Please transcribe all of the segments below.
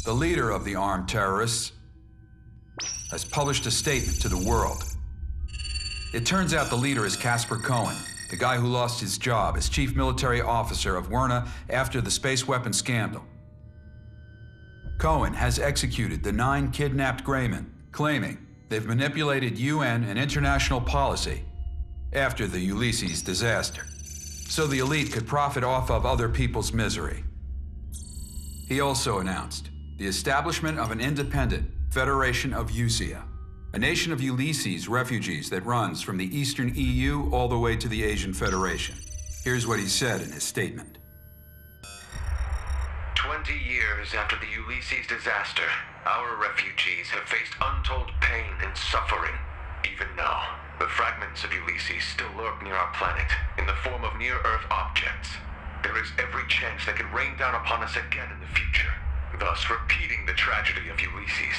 the leader of the armed terrorists, has published a statement to the world. It turns out the leader is Casper Cohen, the guy who lost his job as chief military officer of Werna after the space weapon scandal. Cohen has executed the 9 kidnapped Greymen, claiming they've manipulated UN and international policy after the Ulysses disaster, so the elite could profit off of other people's misery. He also announced the establishment of an independent Federation of Usia, a nation of Ulysses refugees that runs from the Eastern EU all the way to the Asian Federation. Here's what he said in his statement. 20 years after the Ulysses disaster, our refugees have faced untold pain and suffering. Even now, the fragments of Ulysses still lurk near our planet in the form of near-Earth objects. There is every chance they could rain down upon us again in the future, thus repeating the tragedy of Ulysses.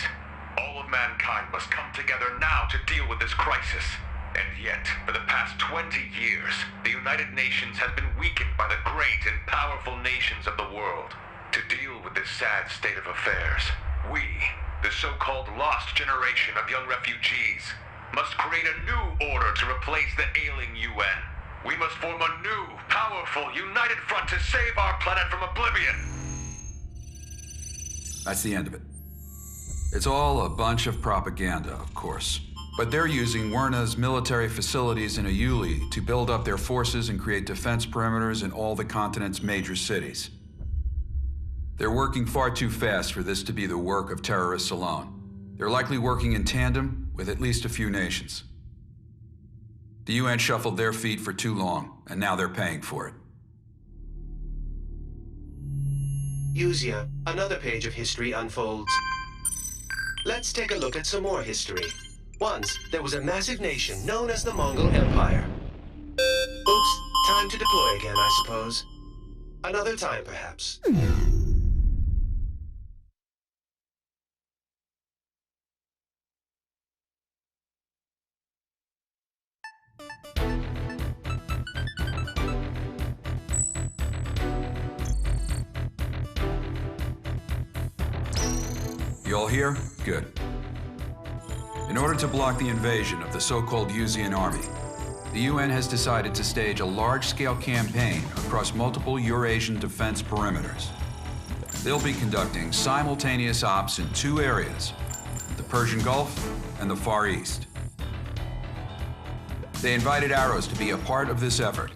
All of mankind must come together now to deal with this crisis. And yet, for the past 20 years, the United Nations has been weakened by the great and powerful nations of the world. To deal with this sad state of affairs, we, the so-called lost generation of young refugees, must create a new order to replace the ailing UN. We must form a new, powerful, united front to save our planet from oblivion. That's the end of it. It's all a bunch of propaganda, of course. But they're using Werna's military facilities in Ayuli to build up their forces and create defense perimeters in all the continent's major cities. They're working far too fast for this to be the work of terrorists alone. They're likely working in tandem with at least a few nations. The UN shuffled their feet for too long, and now they're paying for it. Usia, another page of history unfolds. Let's take a look at some more history. Once, there was a massive nation known as the Mongol Empire. Oops, time to deploy again, I suppose. Another time, perhaps. You all here? Good. In order to block the invasion of the so-called Usian army, the UN has decided to stage a large-scale campaign across multiple Eurasian defense perimeters. They'll be conducting simultaneous ops in 2 areas, the Persian Gulf and the Far East. They invited Arrows to be a part of this effort.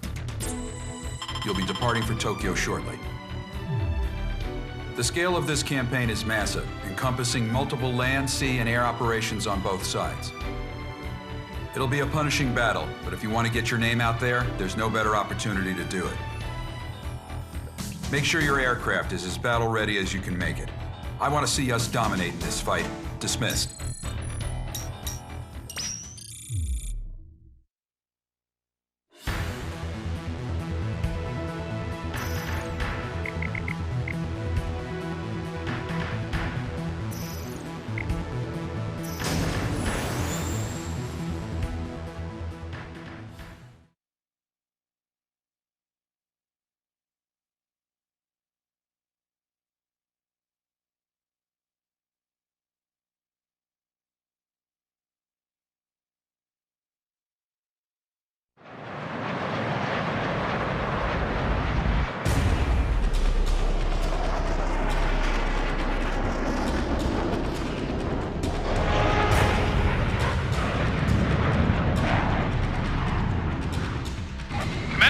You'll be departing for Tokyo shortly. The scale of this campaign is massive, encompassing multiple land, sea, and air operations on both sides. It'll be a punishing battle, but if you want to get your name out there, there's no better opportunity to do it. Make sure your aircraft is as battle-ready as you can make it. I want to see us dominating this fight. Dismissed.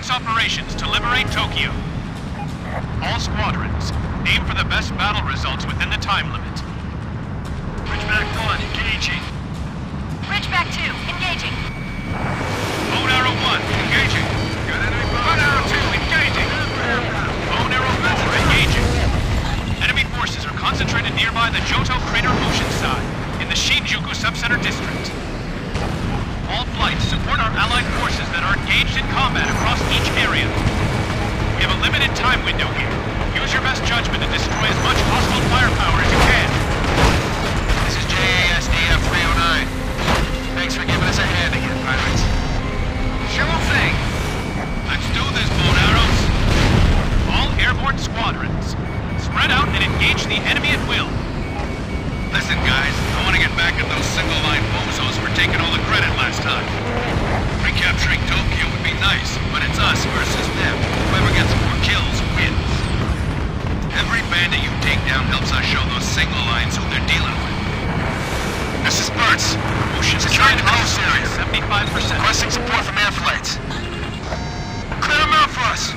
Operations to liberate Tokyo. All squadrons, aim for the best battle results within the time limit. Ridgeback 1, engaging. Ridgeback 2, engaging. Bone Arrow 1, engaging. Got enemy Bone Arrow 2, engaging. Bone Arrow 4, engaging. Enemy forces are concentrated nearby the Johto Crater ocean side, in the Shinjuku Subcenter District. All flights support our allied forces that are engaged in combat across each area. We have a limited time window here. Use your best judgment to destroy as much hostile firepower as you can. This is JASDF 309. Thanks for giving us a hand again, pirates. Sure thing. Let's do this, Bone Arrows. All airborne squadrons, spread out and engage the enemy at will. Listen, guys, I want to get back at those single-line bozos for taking all the credit last time. Recapturing Tokyo would be nice, but it's us versus them. Whoever gets more kills wins. Every bandit you take down helps us show those single lines who they're dealing with. This is Burt's. Securing the coast area. 75%. Requesting support from air flights. Clear them out for us.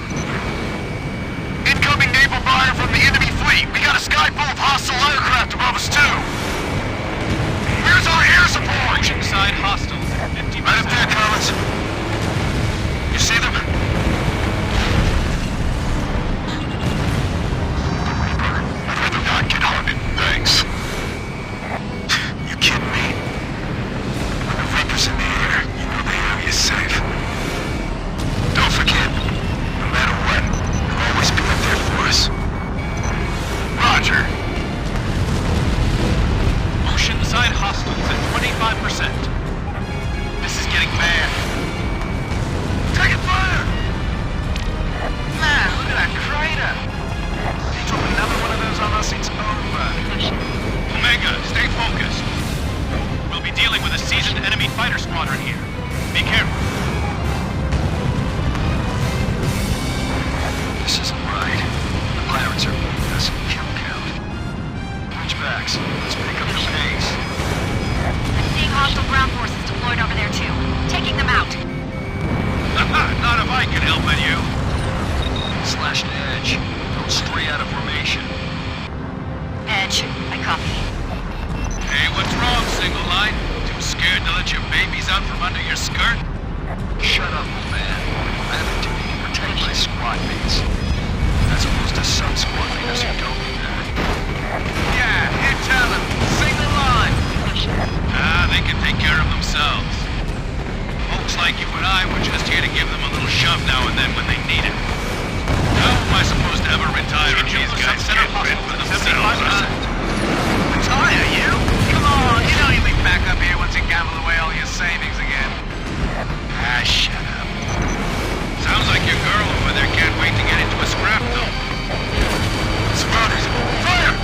Incoming naval fire from the enemy fleet. We got a sky full of hostile aircraft above us, too. Where's our air support? Oceanside hostiles at 50%. Right up there, Collins. You see them? I'd rather not get on it. Thanks. You kidding me? When the Reaper's in the air, you know the area's safe. Don't forget, no matter what, you'll always be up there for us. Roger. Oceanside hostiles at 25%. This is getting bad. Taking fire! Man, look at that crater! They drop another one of those on us, it's over. Omega, stay focused. We'll be dealing with a seasoned enemy fighter squadron here. Be careful. This isn't right. The pirates are moving us in kill count. Switchbacks, let's pick up the pace. I'm seeing hostile ground forces deployed over there too. Taking them out. Not if I can help it, you. Slash to edge. Don't stray out of formation. Edge. I copy. Hey, what's wrong, single line? Too scared to let your babies out from under your skirt? Shut up, old man. I have a duty to protect my squad mates. As opposed to some squad leaders who don't do that. Yeah, here tell them. Single line. They can take care of themselves. Folks like you and I were just here to give them a little shove now and then when they need it. How am I supposed to ever retire if these guys can't fend for themselves? Retire, you? Come on, you know you'll be back up here once you gamble away all your savings again. Shut up. Sounds like your girl over there can't wait to get into a scrap, though. Surrounded. Fire!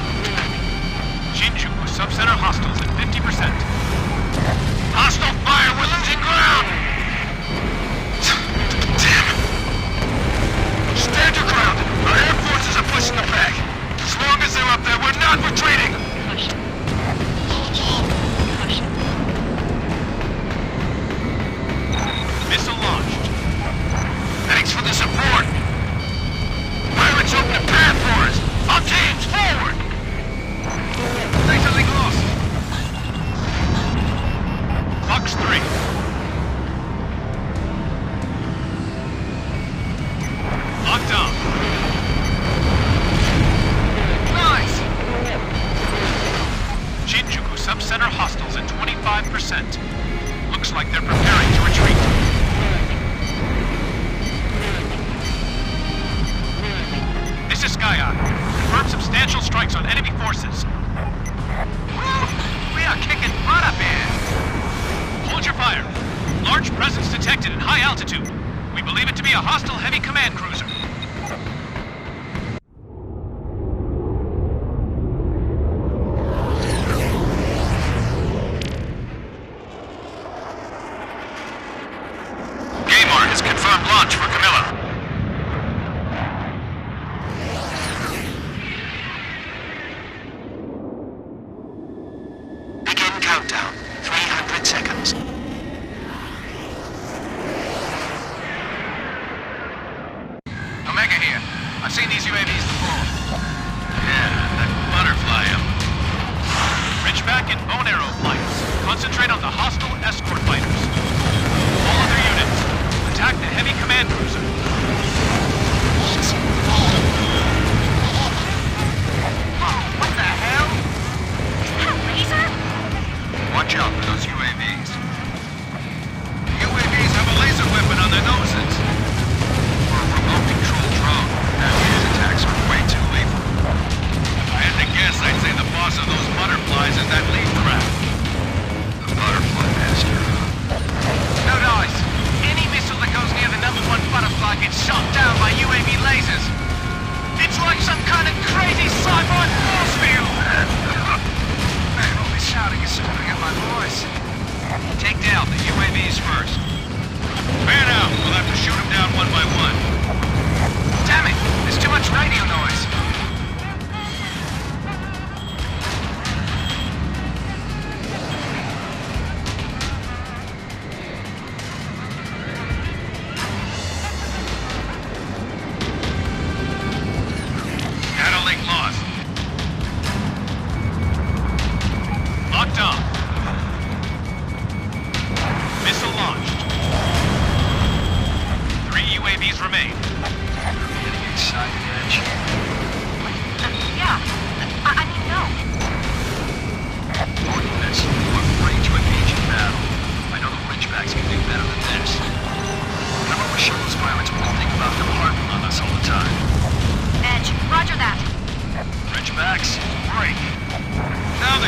Shinjuku Subcenter hostiles at 50%. Hostile fire! We're losing ground! Damn it! Stand your ground! Our air forces are pushing them back! As long as they're up there, we're not retreating! Missile launched. Thanks for the support! Pirates open a path for us! Our teams, forward! Thanks, something lost. Fox 3. Locked on. Nice! Shinjuku Subcenter hostiles at 25%. Looks like they're preparing to retreat. This is Sky Eye. Confirm substantial strikes on enemy forces. Woo! We are kicking butt up here. Hold your fire. Large presence detected at high altitude. We believe it to be a hostile heavy command cruiser. Gamar has confirmed launch for Camilla. Begin countdown. 300 seconds. Omega here. I've seen these UAVs before. Yeah, that butterfly up. Ridgeback and bone arrow flights. Concentrate on the hostile escort fighters. All other units, attack the heavy command cruiser. Whoa, what the hell? Is that a laser? Watch out for those UAVs. UAVs have a laser weapon on their noses. For a remote control drone, that attacks are way too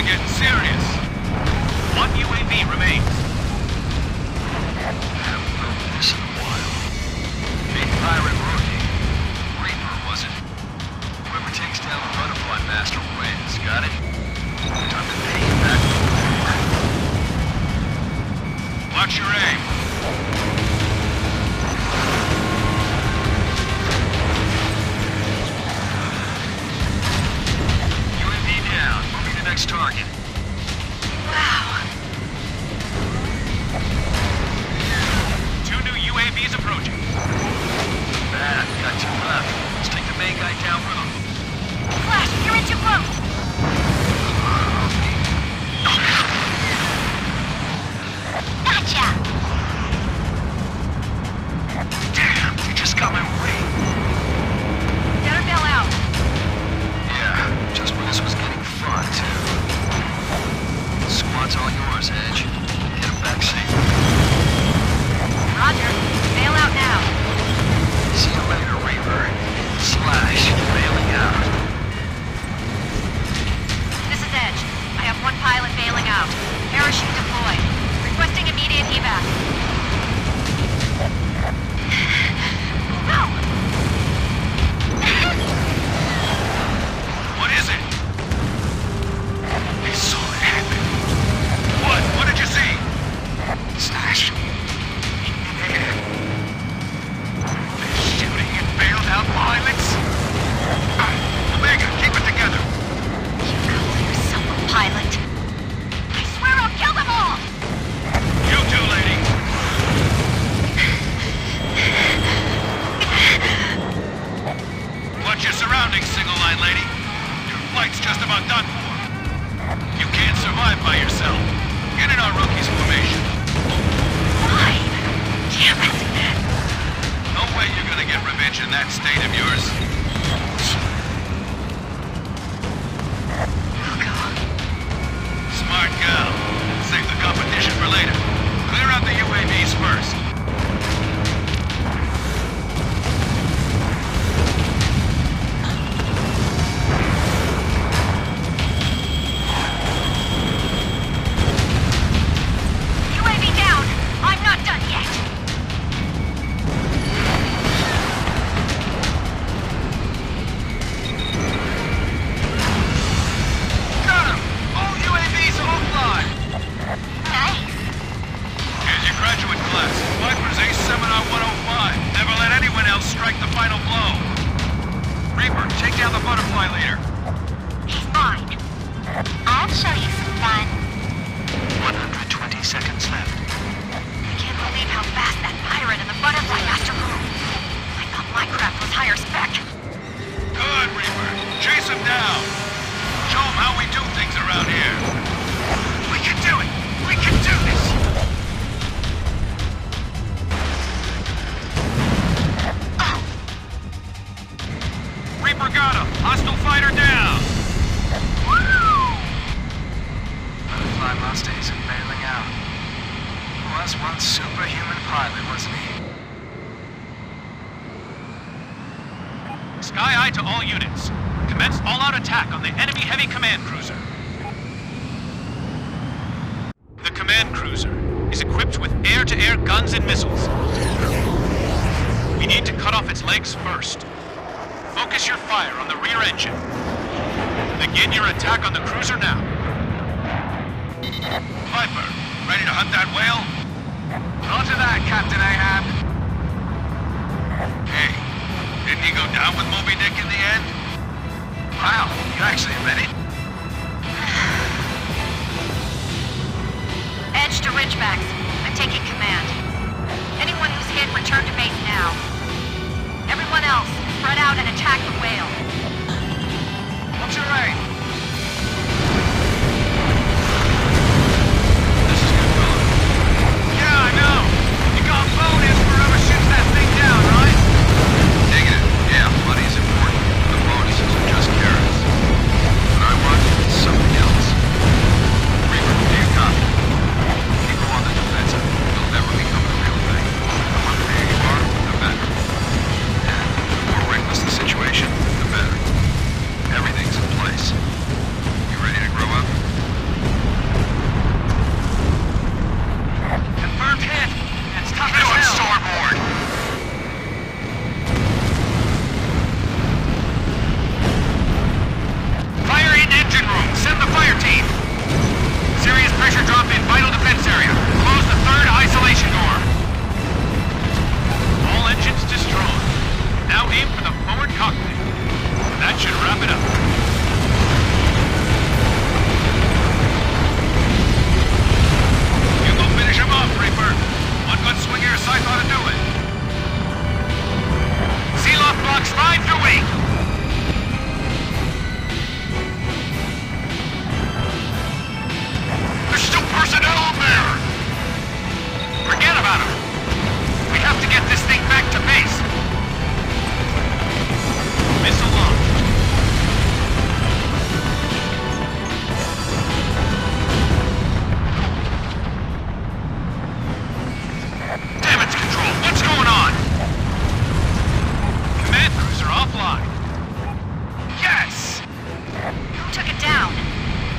are getting serious. One UAV remains. Haven't heard this in a while. Big pirate rookie. Reaper, was it? Whoever takes down the butterfly master wins. Got it? Time to pay you back. Watch your aim. UAV down. Moving to next target. Wow. Two new UAVs approaching. Bad. Got two left. Let's take the main guy down with him. Flash, you're in too close. Gotcha. Damn, you just got my way. Better bail out. Yeah, just when this was getting fun, too. Squad's all yours, Edge. Get him back safe. Roger. Bail out now. See you later, Reaper. Slash, bailing out. This is Edge. I have one pilot bailing out. Parachute deployed. Requesting immediate evac. No! What is it? I saw it happen. What? What did you see? Slash. In air. They're shooting at bailed out pilots? Omega, keep it together. You go yourself a pilot. I swear I'll kill them all! You too, lady. Watch your surroundings, single line lady. Your flight's just about done for. You can't survive by yourself. Get in our rookie's formation. Fine. Damn it. No way you're gonna get revenge in that state of yours. Smart girl. Save the competition for later. Clear out the UAVs first. UAV down. I'm not done yet. Got him! All UAVs offline! Nice. Here's your graduate class. Viper's Ace Seminar 105. Never let anyone else strike the final blow. Reaper, take down the butterfly leader. He's mine. I'll show you some fun. 120 seconds left. I can't believe how fast that pirate and the butterfly master move. I thought my craft was higher spec. Good, Reaper. Chase him down. Show him how we do things around here. We can do it! We can do this! Reaper got him! Hostile fighter down! Butterfly Mustangs and bailing out. He was one superhuman pilot, wasn't he? Sky Eye to all units. Commence all-out attack on the enemy heavy command cruiser. The command cruiser is equipped with air-to-air guns and missiles. We need to cut off its legs first. Focus your fire on the rear engine. Begin your attack on the cruiser now. Viper, ready to hunt that whale? Roger that, Captain Ahab. Hey, didn't he go down with Moby Dick in the end? Wow, you actually admit it? Edge to Ridgebacks. I'm taking command. Anyone who's hit, return to base now. Everyone else, spread out and attack the whale. What's your aim? This is good, fella. Yeah, I know. You got bonus for whoever shoots that thing down, right? Negative. Yeah, money is important. The bonuses are just carrots. What I want is something else. Reaper, do you copy? Keep them on the defensive. They'll never become the real thing. The more clear you are, the better. And the more reckless the situation, the better. 14. Serious pressure drop in vital defense area. Close the third isolation door. All engines destroyed. Now aim for the forward cockpit. That should wrap it up. You go finish him off, Reaper. One good swing of your scythe ought to do it. Seal-off blocks 5 through 8. There's still personnel up there! Forget about him. We have to get this thing back to base. Missile launched. Damn it, Control. What's going on? Command cruiser offline. Yes! Who took it down?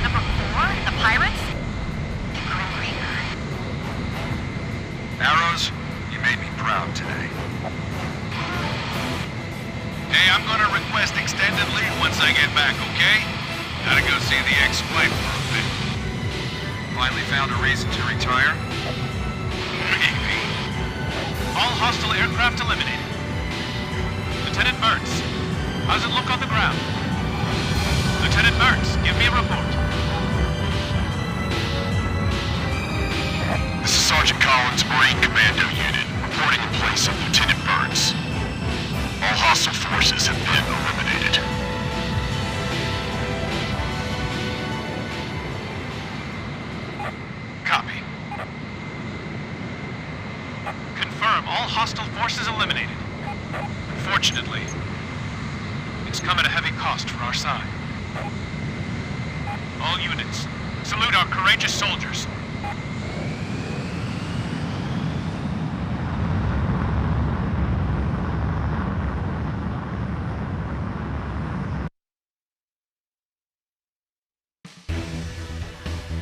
Number 4? The pirates? The Grim Reaper. Arrows, you made me proud today. Hey, I'm gonna request extended leave once I get back, okay? Gotta go see the ex-wife for a bit. Finally found a reason to retire? Maybe. All hostile aircraft eliminated. Lieutenant Burns, how's it look on the ground? Lieutenant Burns, give me a report. This is Sergeant Collins, Marine Commando Unit, reporting in place of Lieutenant Burns. All hostile forces have been eliminated. Copy. Confirm all hostile forces eliminated. Unfortunately, it's come at a heavy cost for our side. All units, salute our courageous soldiers.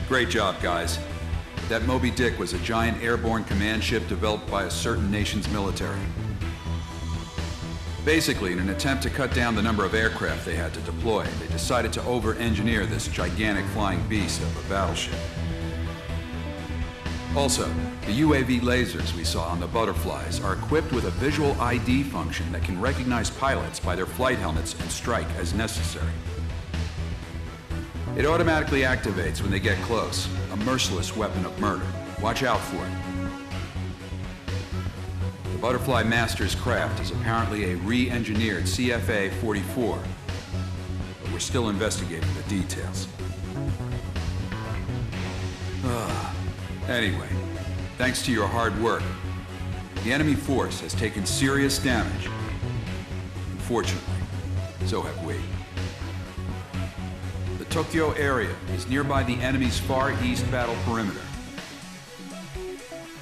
Great job, guys. That Moby Dick was a giant airborne command ship developed by a certain nation's military. Basically, in an attempt to cut down the number of aircraft they had to deploy, they decided to over-engineer this gigantic flying beast of a battleship. Also, the UAV lasers we saw on the butterflies are equipped with a visual ID function that can recognize pilots by their flight helmets and strike as necessary. It automatically activates when they get close, a merciless weapon of murder. Watch out for it. The Butterfly Master's craft is apparently a re-engineered CFA-44, but we're still investigating the details. Anyway, thanks to your hard work, the enemy force has taken serious damage. Unfortunately, so have we. The Tokyo area is nearby the enemy's far east battle perimeter.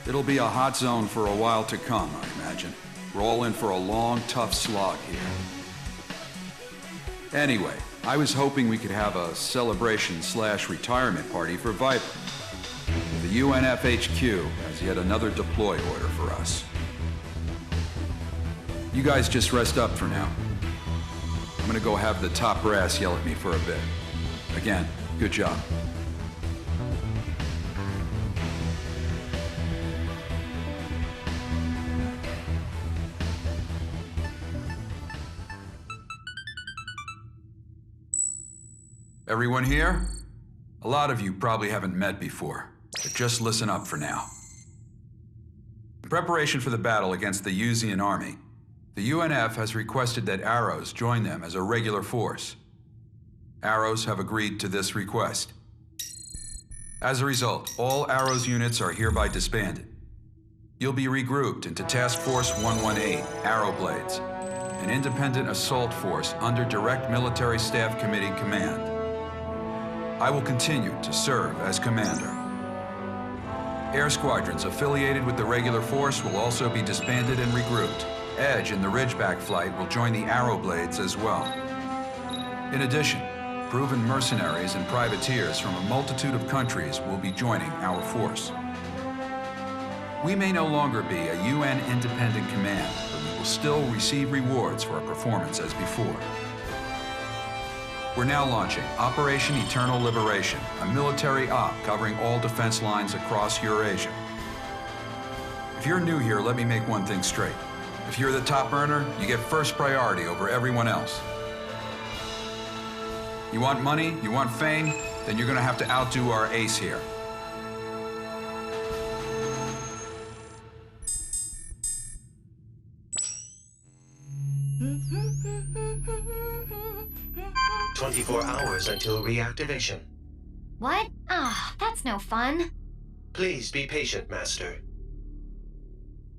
It'll be a hot zone for a while to come, I imagine. We're all in for a long, tough slog here. Anyway, I was hoping we could have a celebration/retirement party for Viper. The UNFHQ has yet another deploy order for us. You guys just rest up for now. I'm gonna go have the top brass yell at me for a bit. Again, good job. Everyone here? A lot of you probably haven't met before, but just listen up for now. In preparation for the battle against the Yuzian army, the UNF has requested that Arrows join them as a regular force. Arrows have agreed to this request. As a result, all Arrows units are hereby disbanded. You'll be regrouped into Task Force 118, Arrow Blades, an independent assault force under Direct Military Staff Committee command. I will continue to serve as commander. Air squadrons affiliated with the regular force will also be disbanded and regrouped. Edge and the Ridgeback flight will join the Arrow Blades as well. In addition, proven mercenaries and privateers from a multitude of countries will be joining our force. We may no longer be a UN independent command, but we will still receive rewards for our performance as before. We're now launching Operation Eternal Liberation, a military op covering all defense lines across Eurasia. If you're new here, let me make one thing straight. If you're the top earner, you get first priority over everyone else. You want money, you want fame, then you're gonna have to outdo our ace here. "24 hours until reactivation. What? Ah, that's no fun. Please be patient, Master.